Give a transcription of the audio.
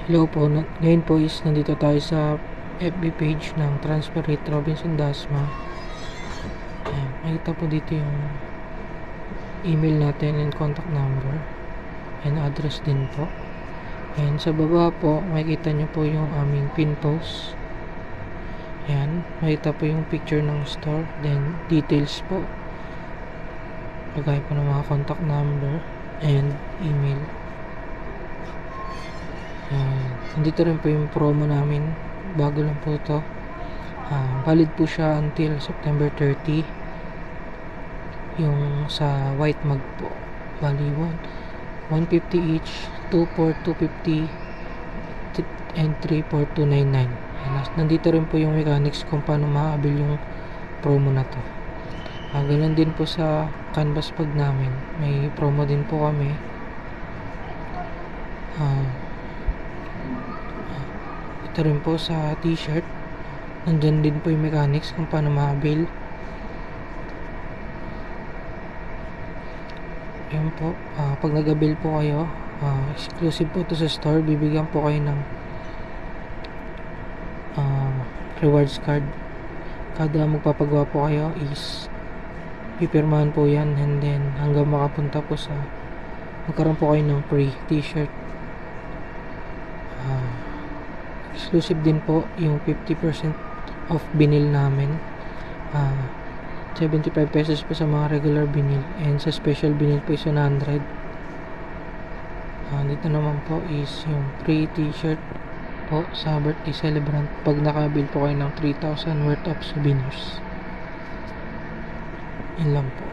Hello po, ngayon po is nandito tayo sa FB page ng Transfer Rate Robinson Dasma. Ayan, makita po dito yung email natin and contact number and address din po. And sa baba po, makikita nyo po yung aming pin post. Ayan, makita po yung picture ng store, then details po. Lagay po ng mga contact number and email. Nandito rin po yung promo namin, bago lang po ito. Valid po siya until September 30. Yung sa white mug po, bali 150 each, 2 for 250 and 3 for 299. Nandito rin po yung mechanics kung paano maabil yung promo na to. Ganun din po sa canvas bag namin, may promo din po kami. Ito rin po sa t-shirt, nandyan din po yung mechanics kung paano ma-avail. Ayan po, pag nag-avail po kayo, exclusive po ito sa store, bibigyan po kayo ng rewards card. Kada magpapagawa po kayo is pipirmahan po yan, and then hanggang makapunta po sa magkaroon po kayo ng free t-shirt. Exclusive din po yung 50% off binil namin. 75 pesos po sa mga regular binil, and sa special binil po is 100. Dito naman po is yung free t-shirt po sa birthday celebrant pag nakabil po kayo ng 3,000 worth of souvenirs. Yun lang po.